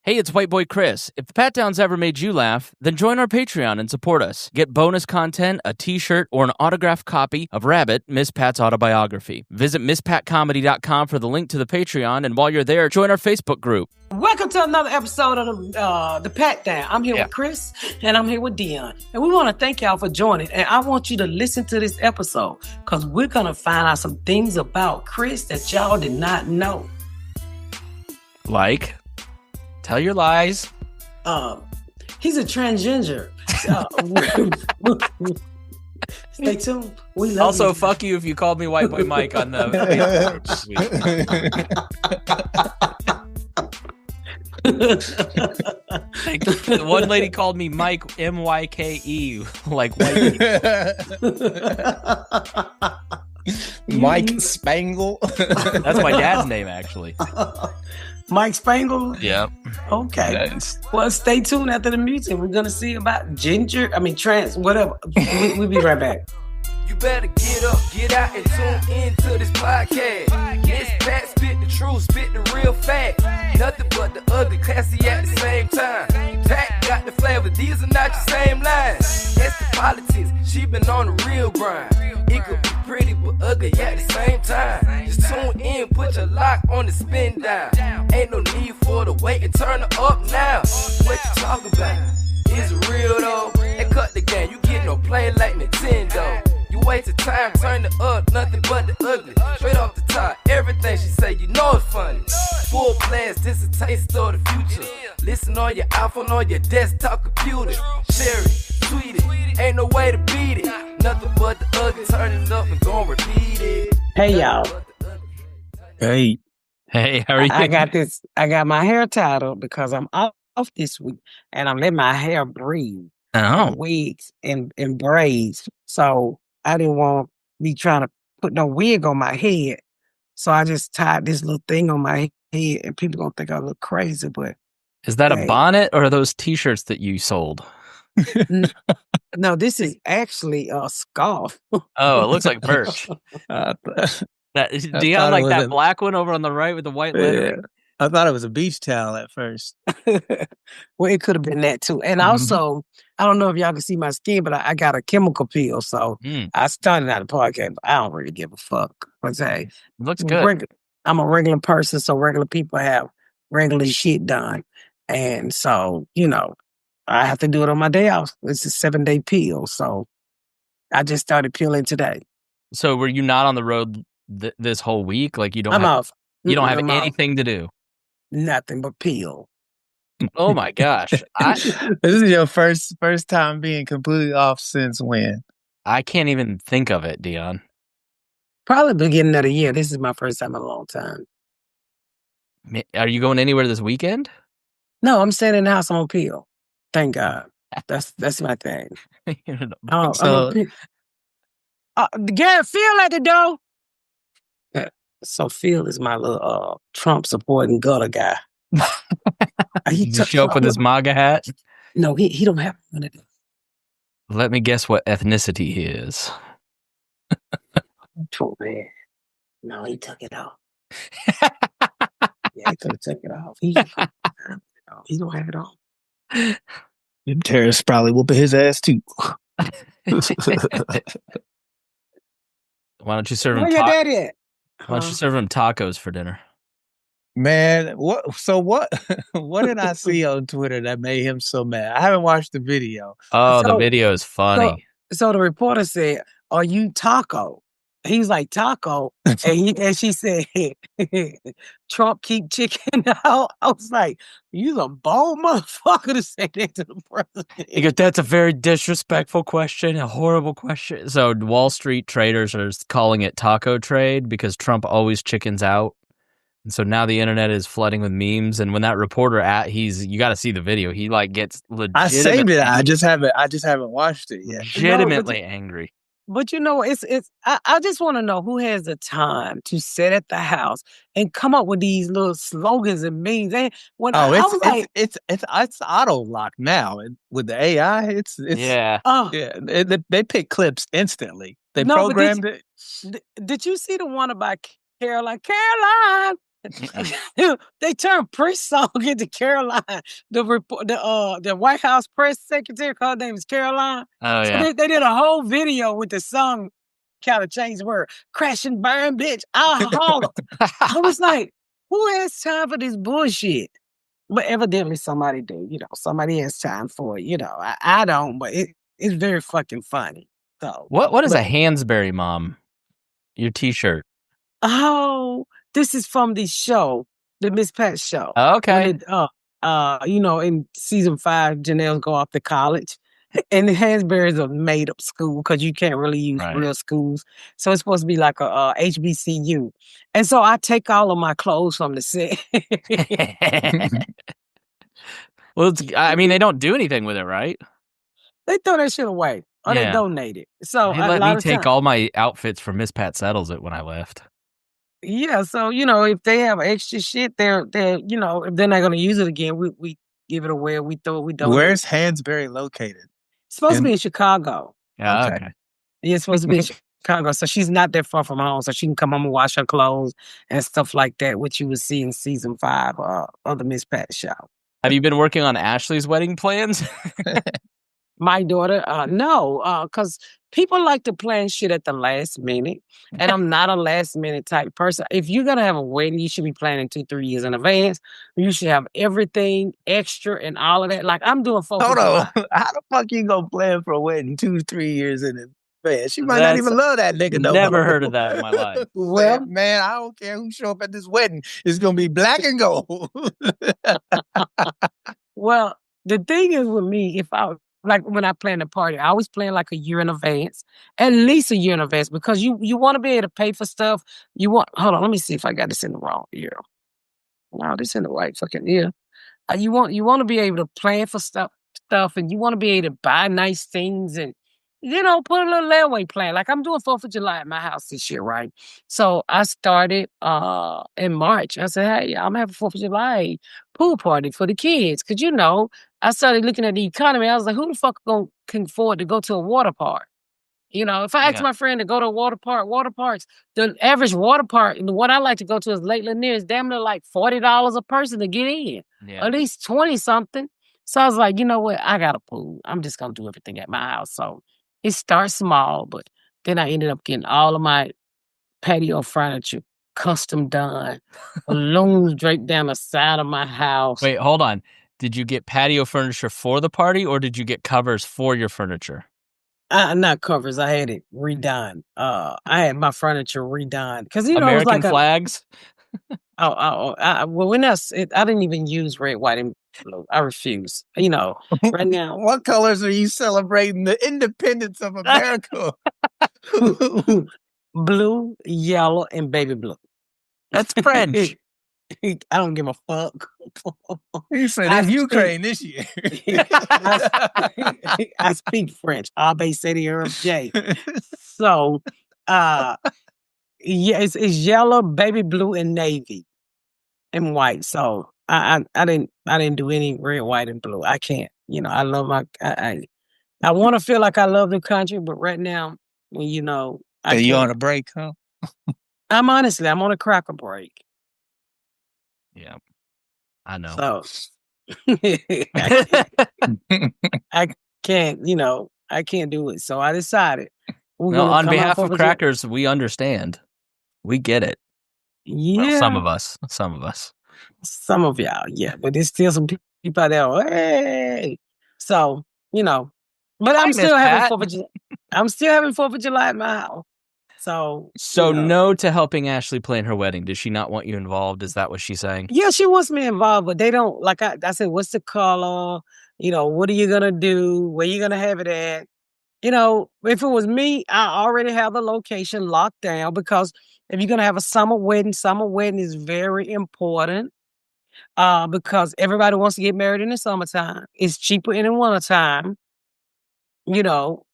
Hey, it's White Boy Chris. If the Pat Downs ever made you laugh, then join our Patreon and support us. Get bonus content, a t-shirt, or an autographed copy of Rabbit, Miss Pat's autobiography. Visit MissPatComedy.com for the link to the Patreon, and while you're there, join our Facebook group. Welcome to another episode of the Pat Down. I'm here with Chris, and I'm here with Dion. And we want to thank y'all for joining. And I want you to listen to this episode, because we're going to find out some things about Chris that y'all did not know. Like? Tell your lies. He's a transgender. Stay tuned. We love also, you. fuck you if you called me White Boy Mike on the Facebook. One lady called me Mike, M-Y-K-E, like white. Mike Spangle. That's my dad's name, actually. Mike Spangle? Yeah. Okay. Nice. Well, stay tuned after the music. We're going to see about trans, whatever. We'll be right back. You better get up, get out, and tune into this podcast. This Pat spit the truth, spit the real fact. Nothing but the ugly, classy at the same time. Pat got the flavor, these are not your same lines. That's the politics, she been on the real grind. It could be pretty but ugly at the same time. Just tune in, put your lock on the spin down. Ain't no need for the wait and turn it up now. What you talking about? Is it real though? And cut the game, you get no play like Nintendo. You wasted time, turn it up, nothing but the ugly. Straight off the top, everything she say, you know it's funny. Full blast, this a taste of the future. Listen on your iPhone, on your desktop computer. Share it, tweet it, ain't no way to beat it. Nothing but the ugly, turn it up and gon' repeat it. Hey, y'all. Hey. Hey, how are you? I got my hair tied up because I'm off this week, and I'm letting my hair breathe. Oh. Wigs and braids. So I didn't want to be trying to put no wig on my head. So I just tied this little thing on my head, and people gonna think I look crazy, but Is that a bonnet or are those t-shirts that you sold? No, this is actually a scarf. Oh, it looks like merch. Do you have like that black one over on the right with the white lettering? I thought it was a beach towel at first. Well, it could have been that too. And also, I don't know if y'all can see my skin, but I got a chemical peel. So I started out a podcast, but I don't really give a fuck. But hey, It looks good. I'm a regular person, so regular people have regular shit done. And so, I have to do it on my day off. It's a 7-day peel. So I just started peeling today. So were you not on the road this whole week? Like you don't I'm have, off. You don't have I'm anything to do. Nothing but peel. Oh my gosh. This is your first time being completely off since when? I can't even think of it, Dion. Probably beginning of the year. This is my first time in a long time. Are you going anywhere this weekend? No, I'm staying in the house. I'm on peel. Thank God. That's my thing. Garrett, Phil at the door. So Phil is my little Trump supporting gutter guy. He show up with his MAGA hat? No, he don't have one of those. Let me guess what ethnicity he is. Oh, man. No, he took it off. Yeah, he could have took it off. He don't have it on. Them terrorists probably whooping his ass too. Why don't you serve him? Where your daddy at? Why don't you serve him tacos for dinner? Man, what? So what? What did I see on Twitter that made him so mad? I haven't watched the video. Oh, the video is funny. So the reporter said, "Are you Taco?" He's like, "Taco," and she said, "Trump keep chicken out." I was like, "You a bold motherfucker to say that to the president." He goes, "That's a very disrespectful question, a horrible question." So Wall Street traders are calling it taco trade because Trump always chickens out. And so now the internet is flooding with memes. And when that reporter you got to see the video. He like gets legitimately. I saved it. I just haven't watched it yet. Legitimately angry. But I just want to know who has the time to sit at the house and come up with these little slogans and memes. And when it's auto lock now with the AI. They pick clips instantly. They programmed it. Did you see the one about Caroline? Caroline, They turned Prince song into Caroline. The White House press secretary, her name is Caroline. Oh So yeah. they did a whole video with the song kind of changed the word. Crash and burn, bitch. I'll holler. I was like, who has time for this bullshit? But evidently somebody do, somebody has time for it. I don't, but it's very fucking funny. So What is a Hansberry mom? Your T-shirt. Oh, this is from the show, the Miss Pat show. Okay. When in season 5, Janelle's go off to college. And the Hansberry's a made-up school because you can't really use real schools. So it's supposed to be like a HBCU. And so I take all of my clothes from the set. Well, they don't do anything with it, right? They throw that shit away or they donate it. So they let me take all my outfits from Miss Pat Settles it when I left. Yeah, so if they have extra shit, they're if they're not going to use it again, we give it away. We throw it. We donate. Where's Hansberry located? It's supposed to be in Chicago. Okay. Yeah, it's supposed to be in Chicago, so she's not that far from home, so she can come home and wash her clothes and stuff like that, which you would see in season 5 of the Miss Pat show. Have you been working on Ashley's wedding plans? My daughter, no, because people like to plan shit at the last minute, and I'm not a last minute type person. If you're gonna have a wedding, you should be planning 2-3 years in advance. You should have everything extra and all of that. Like I'm doing 4th of July. How the fuck you gonna plan for a wedding 2-3 years in advance? She might not even love that nigga. Never heard of that in my life. Well, man, I don't care who show up at this wedding. It's gonna be black and gold. Well, the thing is with me, like when I plan a party, I always plan like a year in advance, at least a year in advance, because you want to be able to pay for stuff. Hold on, let me see if I got this in the wrong year. No, this in the right fucking year. You want to be able to plan for stuff, and you want to be able to buy nice things and put a little layaway plan. Like I'm doing 4th of July at my house this year, right? So I started in March. I said, hey, I'm having 4th of July pool party for the kids, because I started looking at the economy. I was like, who the fuck can afford to go to a water park? If I ask my friend to go to a water parks, the average water park, the one I like to go to is Lake Lanier, is damn near like $40 a person to get in. Yeah. At least 20 something. So I was like, you know what? I got a pool. I'm just going to do everything at my house. So it starts small, but then I ended up getting all of my patio furniture custom done, balloons draped down the side of my house. Wait, hold on. Did you get patio furniture for the party, or did you get covers for your furniture? Not covers. I had it redone. I had my furniture redone because American it was like flags. Well, I didn't even use red, white, and blue. I refuse. Right now. What colors are you celebrating the independence of America? Blue, yellow, and baby blue. That's French. I don't give a fuck. You said it's Ukraine this year. I speak French. Abe City Herb J. So, it's yellow, baby blue, and navy, and white. So I didn't do any red, white, and blue. I can't. I love my. I want to feel like I love the country, but right now, you on a break, huh? I'm on a cracker break. Yeah, I know. So I can't, I can't do it. So I decided. On behalf of Crackers, we understand. We get it. Yeah. Well, some of us. Some of y'all, yeah. But there's still some people out there, hey. So, but I'm still having 4th of July. I'm still having 4th of July at my house. So no to helping Ashley plan her wedding. Does she not want you involved? Is that what she's saying? Yeah, she wants me involved, but they don't. Like I said, what's the color? What are you gonna do? Where you gonna have it at? If it was me, I already have the location locked down, because if you're gonna have a summer wedding is very important. Because everybody wants to get married in the summertime. It's cheaper in the wintertime. Ain't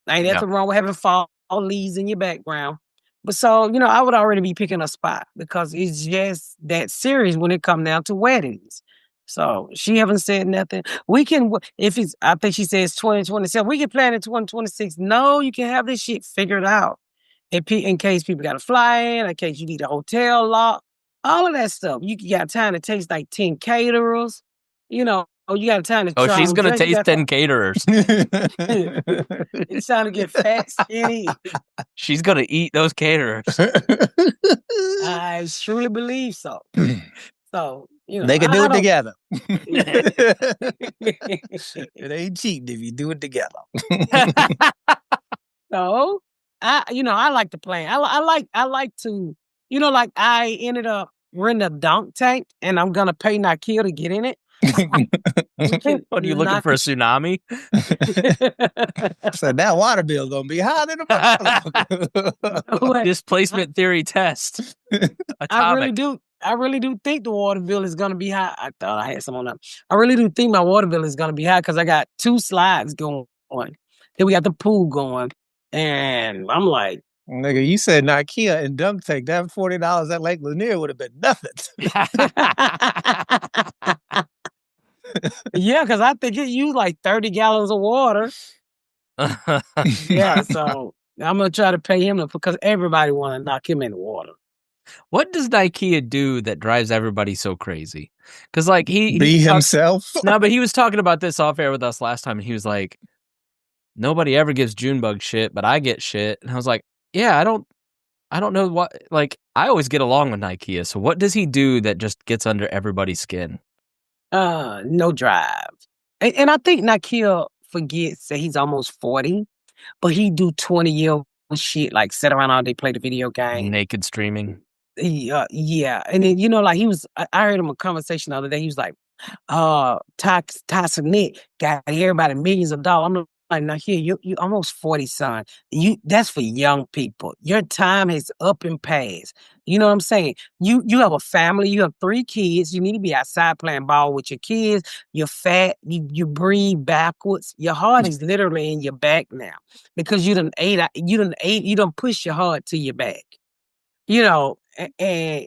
nothing wrong with having fall leaves in your background. But so, I would already be picking a spot, because it's just that serious when it comes down to weddings. So she haven't said nothing. We can, I think she says 2027. We can plan in 2026. No, you can have this shit figured out. In case people got to fly in case you need a hotel locked. All of that stuff. You got time to taste like 10 caterers. You know, you got time to try. Oh, she's going to taste 10 caterers. It's trying to get fat, skinny. She's going to eat those caterers. I truly believe so. So, you know, they can do it together. It ain't cheap if you do it together. So, I like to plan. I like to, like I ended up renting a dunk tank, and I'm gonna pay Nikia to get in it. What are you looking for, a tsunami? So that water bill gonna be higher than a displacement theory test. I really do think the water bill is gonna be high. I thought I had some on that. I really do think my water bill is gonna be high because I got 2 slides going on. Then we got the pool going. And I'm like, nigga, you said Nikia and dunk tank. That $40 at Lake Lanier would have been nothing. Yeah, because I think it used like 30 gallons of water. Yeah, so I'm gonna try to pay him because everybody want to knock him in the water. What does Nikia do that drives everybody so crazy? Because like he be himself. No, but he was talking about this off air with us last time, and he was like, nobody ever gives Junebug shit, but I get shit. And I was like, yeah, I don't know what, like, I always get along with Nikia. So what does he do that just gets under everybody's skin? No drive. And I think Nikia forgets that he's almost 40, but he do 20-year shit, like sit around all day, play the video game. Naked streaming. Yeah. And then, like I heard him a conversation the other day. He was like, toxic Nick got everybody millions of dollars. I'm like, now here, you almost 40, son. That's for young people. Your time is up and past. You know what I'm saying? You have a family, you have 3 kids, you need to be outside playing ball with your kids. You're fat, you breathe backwards. Your heart is literally in your back now because you done push your heart to your back. And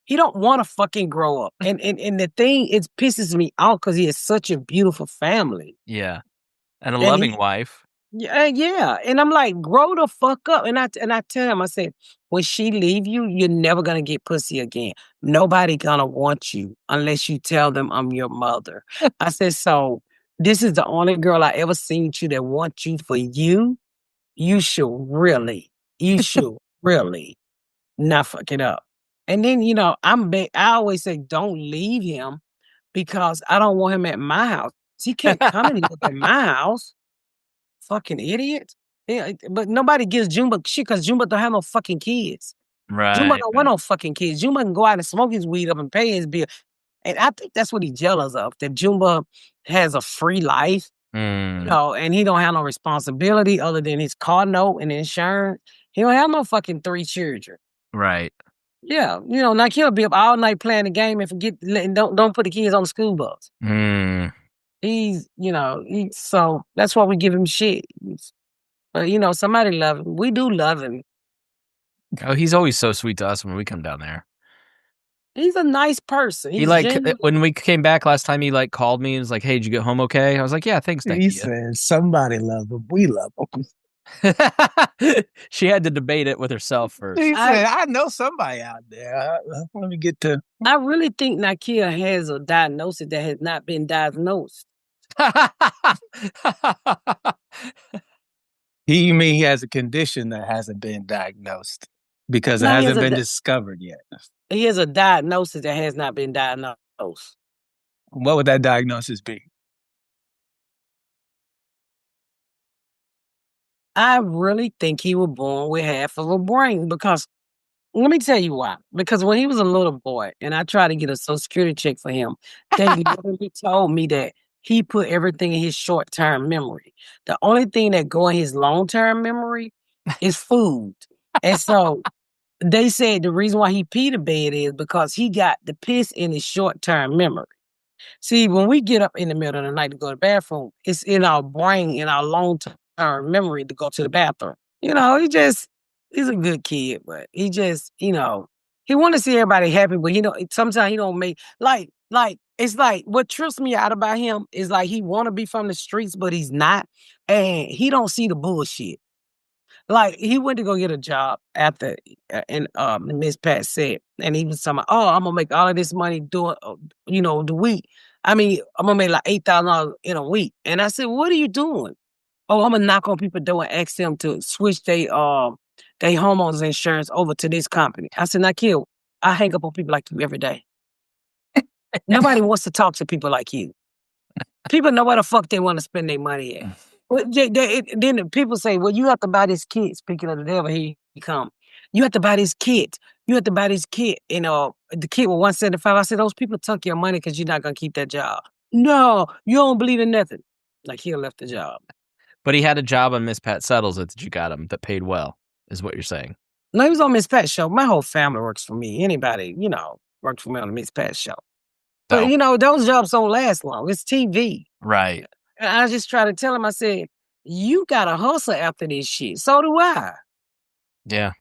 he don't want to fucking grow up. And the thing, it pisses me off because he has such a beautiful family. Yeah. And a loving wife. Yeah. And I'm like, grow the fuck up. And I tell him, I said, when she leave you, you're never going to get pussy again. Nobody going to want you unless you tell them I'm your mother. I said, so this is the only girl I ever seen you that wants you for you. You should really not fuck it up. And then, I always say, don't leave him because I don't want him at my house. He can't come and live at my house. Fucking idiot. Yeah, but nobody gives Junebug shit because Junebug don't have no fucking kids. Right. Junebug don't want no fucking kids. Junebug can go out and smoke his weed up and pay his bill. And I think that's what he's jealous of, that Junebug has a free life. And he don't have no responsibility other than his car note and insurance. He don't have no fucking 3 children. Right. Yeah, like he'll be up all night playing the game and forget, don't put the kids on the school bus. He's, so that's why we give him shit. But, somebody love him. We do love him. Oh, he's always so sweet to us when we come down there. He's a nice person. He when we came back last time, he called me and was like, "Hey, did you get home okay?" I was like, "Yeah, thanks, Nikia." He said, "Somebody love him. We love him." She had to debate it with herself first. He said, "I know somebody out there. Let me get to." I really think Nikia has a diagnosis that has not been diagnosed. You mean he has a condition that hasn't been diagnosed because it hasn't been discovered yet? He has a diagnosis that has not been diagnosed. What would that diagnosis be? I really think he was born with half of a brain because, let me tell you why. Because when he was a little boy and I tried to get a Social Security check for him, they literally told me that he put everything in his short-term memory. The only thing that go in his long-term memory is food. And so they said the reason why he peed a bed is because he got the piss in his short-term memory. See, when we get up in the middle of the night to go to the bathroom, it's in our brain, in our long-term memory to go to the bathroom. He's a good kid, but he just, he want to see everybody happy, but sometimes he don't make, it's like what trips me out about him is like he want to be from the streets, but he's not. And he don't see the bullshit. Like he went to go get a job after, and Miss Pat said, and he was talking about, oh, I'm gonna make all of this money doing, the week. I mean, I'm gonna make like $8,000 in a week. And I said, what are you doing? Oh, I'm gonna knock on people's door and ask them to switch their homeowners insurance over to this company. I said, Nikia, I hang up on people like you every day. Nobody wants to talk to people like you. People know where the fuck they want to spend their money at. Well, then the people say, well, you have to buy this kit. Speaking of the devil, he come. You have to buy this kit. You have to buy this kit. The kit was $175. I said, those people took your money because you're not going to keep that job. No, you don't believe in nothing. Like he left the job. But he had a job on Miss Pat Settles that you got him that paid well, is what you're saying. No, he was on Miss Pat's show. My whole family works for me. Anybody, works for me on the Miss Pat show. But, those jobs don't last long. It's TV. Right. And I just try to tell him, I said, you got to hustle after this shit. So do I. Yeah.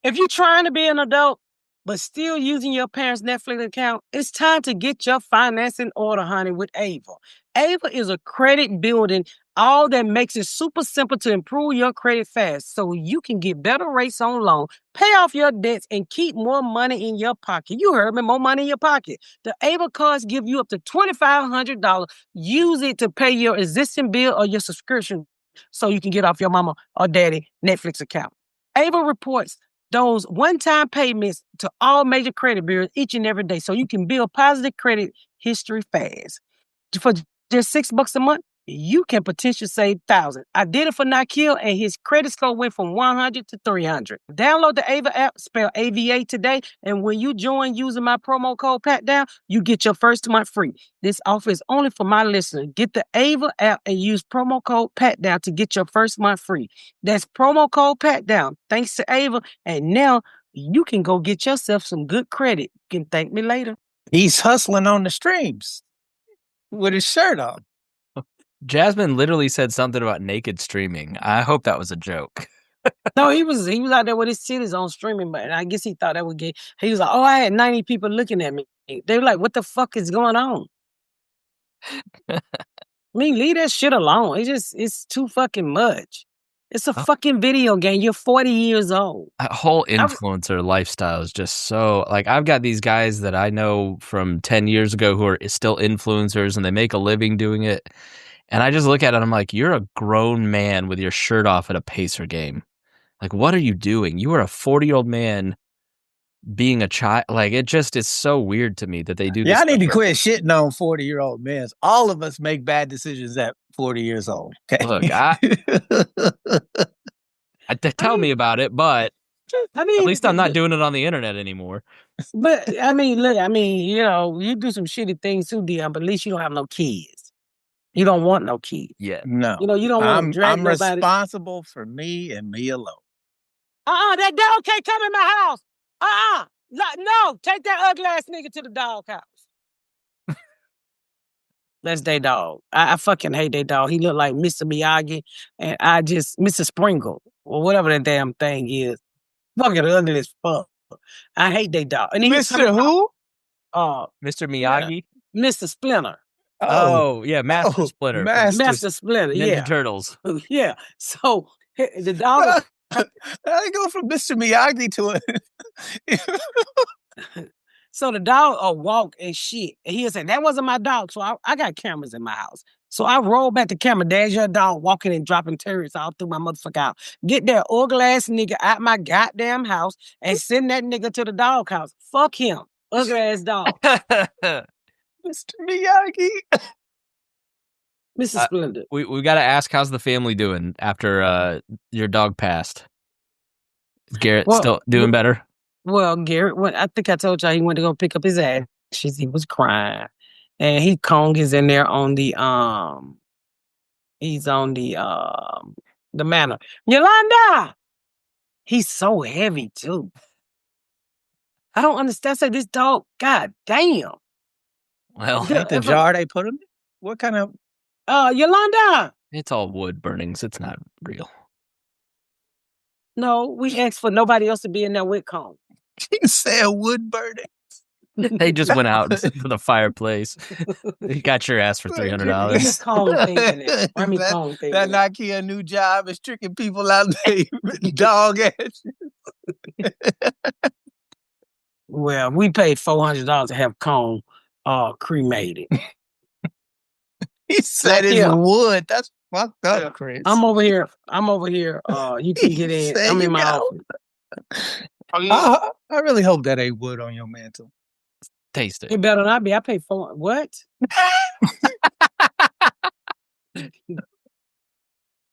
If you're trying to be an adult, but still using your parents' Netflix account, it's time to get your finance in order, honey, with Ava. Ava is a credit building, all that makes it super simple to improve your credit fast so you can get better rates on loan, pay off your debts, and keep more money in your pocket. You heard me, more money in your pocket. The Ava cards give you up to $2,500. Use it to pay your existing bill or your subscription so you can get off your mama or daddy Netflix account. Ava reports those one-time payments to all major credit bureaus each and every day so you can build positive credit history fast. For just $6 a month, you can potentially save thousands. I did it for Nikia, and his credit score went from 100 to 300. Download the Ava app, spell AVA today, and when you join using my promo code PATDOWN, you get your first month free. This offer is only for my listeners. Get the Ava app and use promo code PATDOWN to get your first month free. That's promo code PATDOWN. Thanks to Ava, and now you can go get yourself some good credit. You can thank me later. He's hustling on the streams with his shirt on. Jasmine literally said something about naked streaming. I hope that was a joke. No, he was out there with his titties on streaming, but I guess he thought that would get. He was like, "Oh, I had 90 people looking at me." They were like, "What the fuck is going on?" I mean, leave that shit alone. It's too fucking much. It's a fucking video game. You're 40 years old. That whole influencer lifestyle is just so, like, I've got these guys that I know from 10 years ago who are still influencers and they make a living doing it. And I just look at it and I'm like, you're a grown man with your shirt off at a Pacer game. Like, what are you doing? You are a 40-year-old man being a child. Like, it just is so weird to me that they do this. Yeah, I need to quit shitting on 40-year-old men. All of us make bad decisions at 40 years old. Okay? Look, tell me about it, but at least I'm not doing it on the internet anymore. But, I mean, look, you do some shitty things too, Dion, but at least you don't have no kids. You don't want no kids. Yeah. No. You don't want to drag nobody. I'm responsible for me and me alone. That dog can't come in my house. No, take that ugly ass nigga to the dog house. That's their dog. I fucking hate their dog. He look like Mr. Miyagi, and Mr. Sprinkle, or whatever that damn thing is. Fucking ugly as fuck. I hate their dog. And Mr. Who? Mr. Miyagi? Mr. Splinter. Oh, yeah, Master Splinter. Master Splinter, Ninja Turtles. Yeah. So the dog. I go from Mr. Miyagi to it. So the dog walk and shit. And he'll say, that wasn't my dog. So I got cameras in my house. So I roll back the camera. There's your dog walking and dropping turrets all through my motherfucker house. Get that ugly ass nigga out my goddamn house and send that nigga to the dog house. Fuck him. Ugly ass dog. Mr. Miyagi. Mrs. Splendid. We got to ask, how's the family doing after your dog passed? Is Garrett still doing better? Well, Garrett, I think I told y'all he went to go pick up his ashes. He was crying. And Kong is in there on the he's on the manor. Yolanda! He's so heavy too. I don't understand. I said, this dog, god damn. Well, the jar they put him in? What kind of Yolanda? It's all wood burnings. It's not real. No, we asked for nobody else to be in there with Kong. You said wood burning. They just went out for the fireplace. He got your ass for $300. That Nikia new job is tricking people out there, dog ass. Well, we paid $400 to have Cone cremated. He said it's wood. That's fucked up, Chris. I'm over here. You can get in. I'm in my office. I really hope that ain't wood on your mantle. Taste it. It better not be. I paid for what?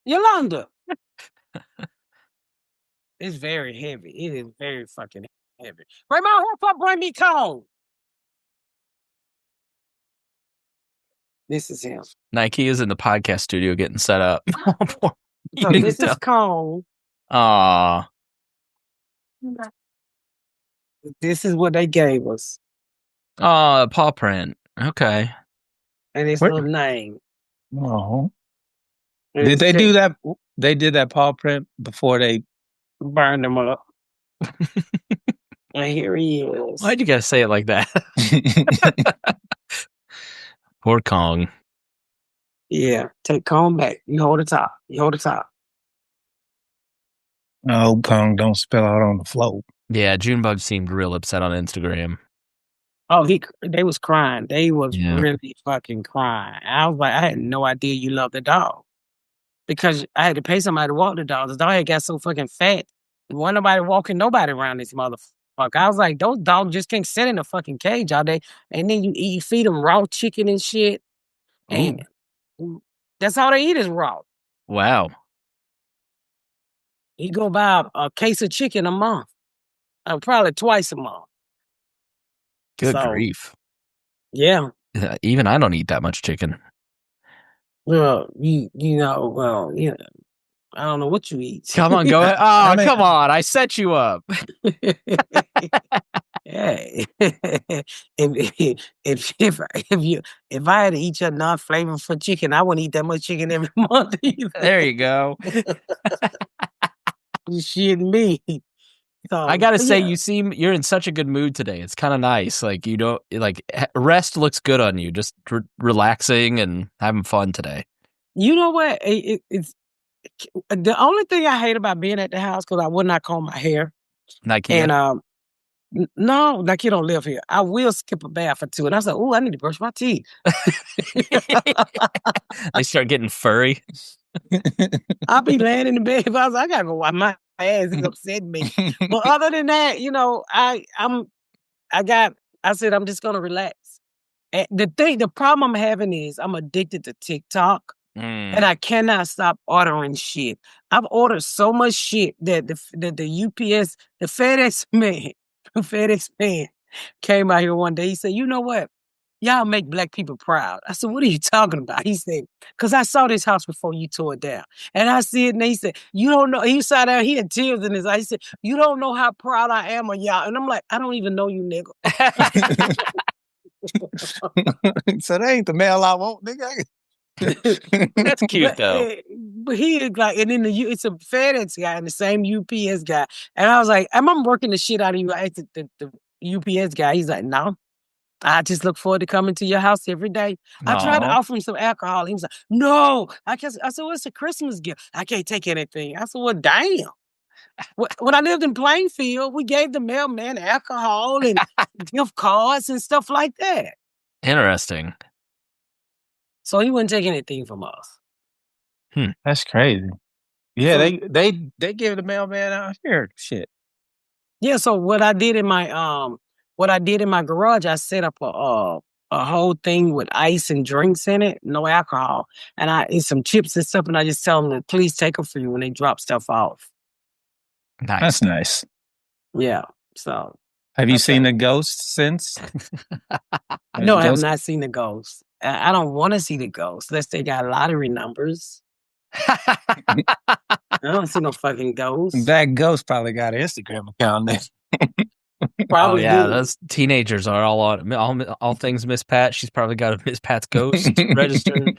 Yolanda. It's very heavy. It is very fucking heavy. Raymond, help up, bring me Cone. This is him. Nike is in the podcast studio getting set up. So this is Cone. Aw. This is what they gave us. Oh, paw print. Okay. And his little name. Oh. Did they do that? They did that paw print before they burned him up. And here he is. Why'd you gotta say it like that? Poor Kong. Yeah. Take Kong back. You hold the top. Oh, Kong, don't spill out on the floor. Yeah, Junebug seemed real upset on Instagram. Oh, they was crying. They was really fucking crying. I was like, I had no idea you loved the dog. Because I had to pay somebody to walk the dog. The dog had got so fucking fat. Wasn't nobody walking nobody around this motherfucker. I was like, those dogs just can't sit in a fucking cage all day. And then you feed them raw chicken and shit. And that's all they eat is raw. Wow. You go buy a case of chicken a month. Probably twice a month. Good grief. Yeah. Even I don't eat that much chicken. Well, I don't know what you eat. Come on, go ahead. Oh, come on. I set you up. Hey. if I had to eat your non-flavorful chicken, I wouldn't eat that much chicken every month either. There you go. You shitting me. So, I gotta say, you're in such a good mood today. It's kind of nice. Like you don't rest looks good on you. Just relaxing and having fun today. You know what? It's the only thing I hate about being at the house because I would not comb my hair. Nikia. And no, Nikia don't live here. I will skip a bath or two, and I was like, "Oh, I need to brush my teeth." They start getting furry. I'll be laying in the bed. I gotta go wipe my ass. It's upsetting me. But other than that, I said I'm just gonna relax. And the problem I'm having is I'm addicted to TikTok. And I cannot stop ordering shit. I've ordered so much shit that the UPS, the FedEx man came out here one day. He said, "You know what? Y'all make black people proud." I said, "What are you talking about?" He said, "Because I saw this house before you tore it down." And I see it, and he said, "You don't know." He sat down, he had tears in his eyes. He said, "You don't know how proud I am of y'all." And I'm like, "I don't even know you, nigga." So that ain't the mail I want, nigga. That's cute though. But he is like, and then it's a FedEx guy and the same UPS guy. And I was like, I'm working the shit out of you. I asked the UPS guy. He's like, "No, I just look forward to coming to your house every day." I tried to offer him some alcohol. He was like, "No, I can't." I said, "Well, it's a Christmas gift. I can't take anything." I said, "Well, damn." When I lived in Plainfield, we gave the mailman alcohol and gift cards and stuff like that. Interesting. So he wouldn't take anything from us. That's crazy. Yeah, they give the mailman out here shit. Yeah, so what I did in my garage, I set up a whole thing with ice and drinks in it, no alcohol, and I eat some chips and stuff, and I just tell them to please take them for you when they drop stuff off. Nice. That's nice. Yeah. So have you seen the ghost since? No, I have not seen the ghost. I don't want to see the ghost unless they got lottery numbers. I don't see no fucking ghost. That ghost probably got an Instagram account there. Probably. Those teenagers are all on all things Miss Pat. She's probably got a Miss Pat's ghost registered.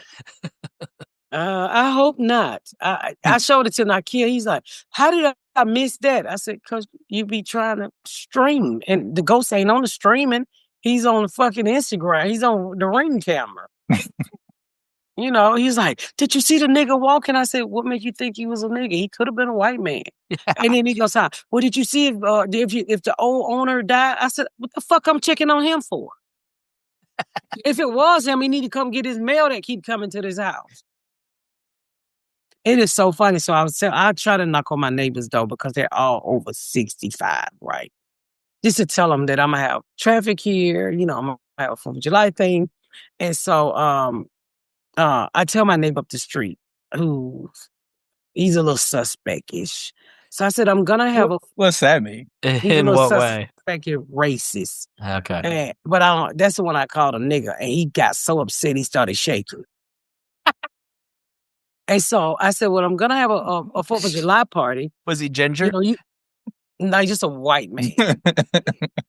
I hope not. I showed it to Nikia. He's like, "How did I miss that?" I said, "Because you be trying to stream, and the ghost ain't on the streaming. He's on the fucking Instagram. He's on the Ring camera. You know, he's like, did you see the nigga walking? I said, what made you think he was a nigga? He could have been a white man. And then he goes, well, did you see if the old owner died? I said, what the fuck I'm checking on him for? If it was him, he need to come get his mail that keep coming to this house. It is so funny. So I try to knock on my neighbors though, because they're all over 65, right? Just to tell them that I'm gonna have traffic here, you know, I'm gonna have a 4th of July thing. And so I tell my neighbor up the street, he's a little suspect-ish. So I said, I'm gonna have what's that mean? In what way? Racist. Okay. But that's the one I called a nigger, and he got so upset he started shaking. And so I said, well, I'm gonna have a 4th of July party. Was he ginger? You know, no, he's just a white man.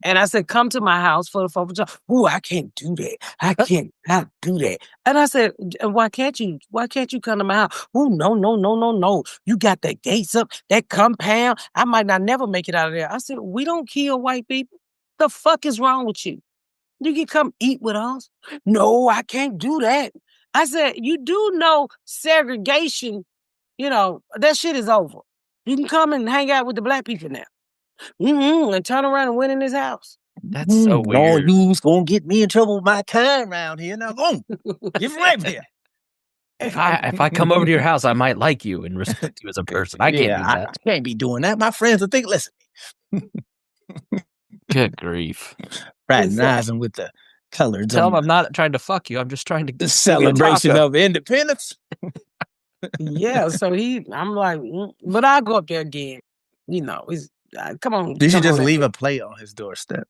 And I said, come to my house for the 4th of July. Ooh, I can't do that. I can't not do that. And I said, why can't you? Why can't you come to my house? Ooh, no. You got the gates up, that compound. I might not never make it out of there. I said, we don't kill white people. The fuck is wrong with you? You can come eat with us. No, I can't do that. I said, you do know segregation, you know, that shit is over. You can come and hang out with the black people now. And turn around and went in his house. That's so weird. No, you's gonna get me in trouble with my kind around here. Now go, get right here. If I come over to your house, I might like you and respect you as a person. I can't do that. I can't be doing that. My friends will think, listen. Good grief. Fraternizing with the colors. Tell him I'm not trying to fuck you. I'm just trying to the celebration of independence. Yeah, so I'm like, but I'll go up there again. You know, come on. Did you just leave a plate on his doorstep?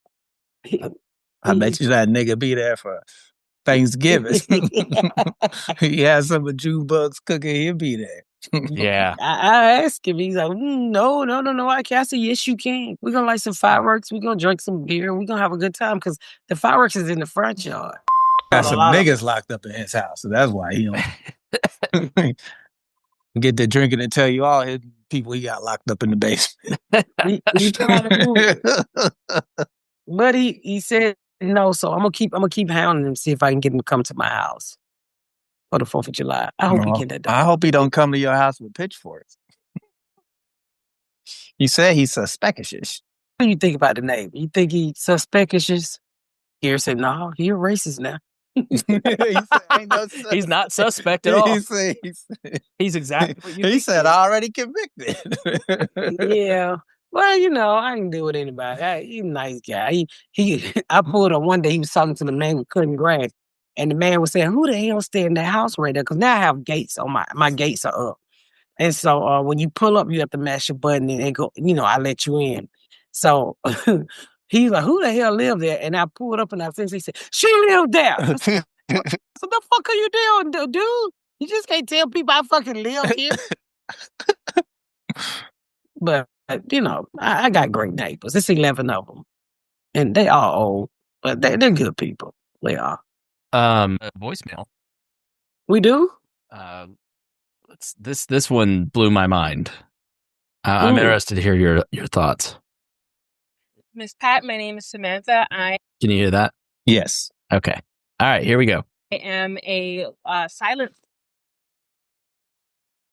I bet you that nigga be there for Thanksgiving. He has some of Jew bugs cooking, he'll be there. Yeah. I asked him, he's like, no, I can't. I said, yes, you can. We're going to light some fireworks. We're going to drink some beer. We're going to have a good time because the fireworks is in the front yard. Got some niggas locked up in his house, so that's why he don't get to drinking and tell you all his people he got locked up in the basement. he tried to do it. But he said no, so I'm gonna keep hounding him, see if I can get him to come to my house for the 4th of July. I hope he get that done. I hope he don't come to your house with pitchforks. You said he's suspicious. What do you think about the name? You think he's suspicious? Here said, no, he a racist now. He said, ain't no he's not suspect at all. He's exactly what you He said already convicted. Yeah. Well, you know, I can deal with anybody. He's a nice guy. I pulled up one day, he was talking to the man who cutting grass. And the man was saying, who the hell stay in that house right there? Because now I have gates on my gates are up. And so when you pull up, you have to mash your button and go, you know, I let you in. So he's like, who the hell live there? And I pulled up and I finished. He said, she lived there. I said, what the fuck are you doing, dude? You just can't tell people I fucking live here. But, you know, I got great neighbors. It's 11 of them. And they are old, but they're good people. They are. Voicemail. We do? This one blew my mind. I'm interested to hear your thoughts. Miss Pat, my name is Samantha. Can you hear that? Yes. Okay. All right, here we go. I am a silent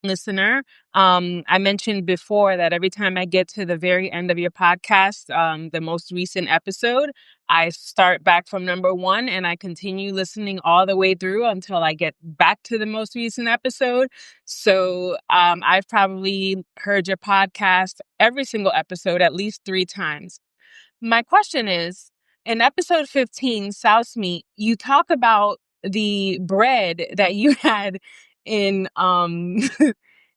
listener. I mentioned before that every time I get to the very end of your podcast, the most recent episode, I start back from number 1 and I continue listening all the way through until I get back to the most recent episode. So I've probably heard your podcast, every single episode, at least 3 times. My question is, in episode 15, South Meat, you talk about the bread that you had in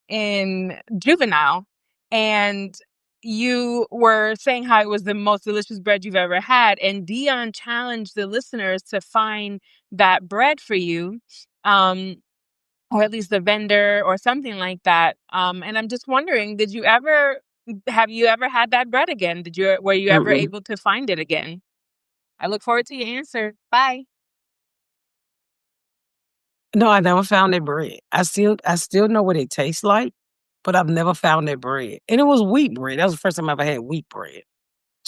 in Juvenile, and you were saying how it was the most delicious bread you've ever had, and Dion challenged the listeners to find that bread for you, or at least the vendor or something like that. And I'm just wondering, have you ever had that bread again? Were you ever able to find it again? I look forward to your answer. Bye. No, I never found that bread. I still know what it tastes like, but I've never found that bread. And it was wheat bread. That was the first time I ever had wheat bread.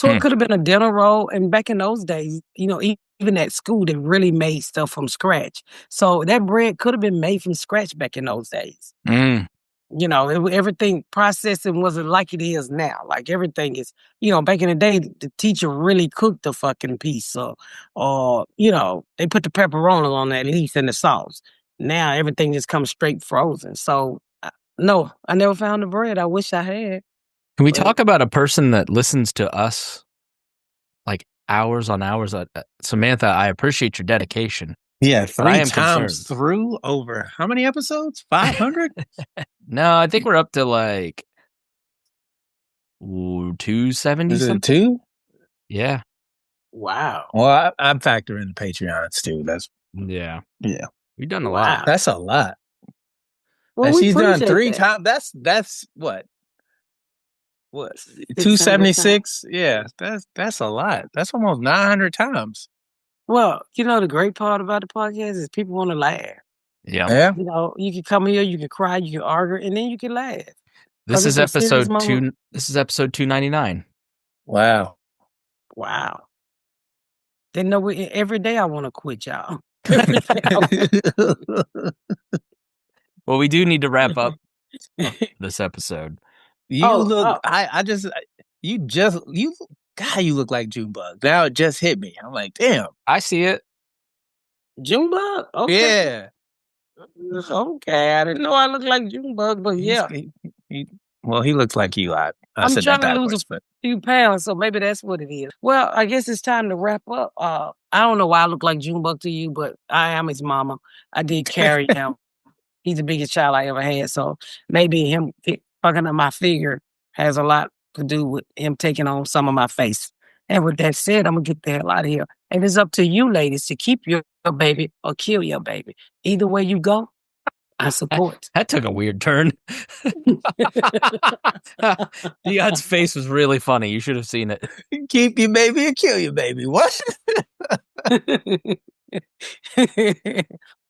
So it could have been a dinner roll. And back in those days, even at school, they really made stuff from scratch. So that bread could have been made from scratch back in those days. Everything processing wasn't like it is now. Like everything is, back in the day, the teacher really cooked the fucking piece. Or they put the pepperoni on that leaf and the sauce. Now everything just comes straight frozen. So no, I never found the bread. I wish I had. Can we talk about a person that listens to us like hours on hours? Samantha, I appreciate your dedication. Yeah, 3 times concerned. through over how many episodes? 500? No, I think we're up to like 270. Is it 2? Yeah. Wow. Well, I'm factoring the Patreons too. Yeah. We've done a lot. That's a lot. Well, and she's done 3 that. times. That's what? 276? Yeah, that's a lot. That's almost 900 times. Well, the great part about the podcast is people want to laugh. Yeah. You can come here, you can cry, you can argue, and then you can laugh. This is episode 2. This is episode 299. Wow. Didn't know every day I want to quit, y'all. Well, we do need to wrap up this episode. You look. You look like Junebug. Now it just hit me. I'm like, damn. I see it. Junebug? Okay. Yeah. Okay. I didn't know I looked like Junebug, but yeah. He looks like you. I'm trying to lose a few pounds, so maybe that's what it is. Well, I guess it's time to wrap up. I don't know why I look like Junebug to you, but I am his mama. I did carry him. He's the biggest child I ever had, so maybe him fucking up my figure has a lot to do with him taking on some of my face. And with that said, I'm going to get the hell out of here. And it's up to you, ladies, to keep your baby or kill your baby. Either way you go, I support. That took a weird turn. Dion's face was really funny. You should have seen it. Keep your baby or kill your baby. What?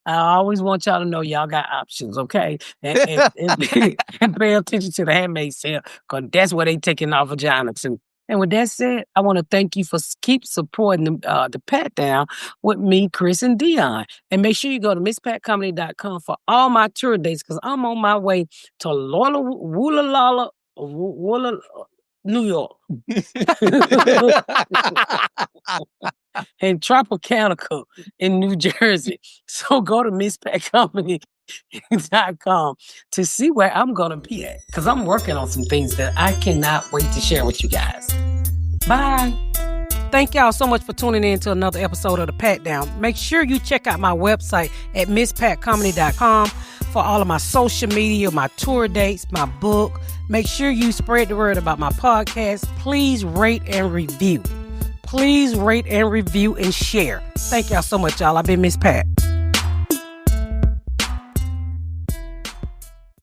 I always want y'all to know y'all got options, okay? And pay attention to the Handmaid's Tale, because that's where they taking our vagina to. And with that said, I want to thank you for keep supporting the Pat Down with me, Chris, and Dion. And make sure you go to MissPatComedy.com for all my tour dates, because I'm on my way to Woolalala, New York. And Tropicana in New Jersey. So go to MissPatComedy.com to see where I'm going to be at, because I'm working on some things that I cannot wait to share with you guys. Bye. Thank y'all so much for tuning in to another episode of The Pat Down. Make sure you check out my website at MissPatComedy.com for all of my social media, my tour dates, my book. Make sure you spread the word about my podcast. Please rate and review. Please rate and review and share. Thank y'all so much, y'all. I've been Miss Pat.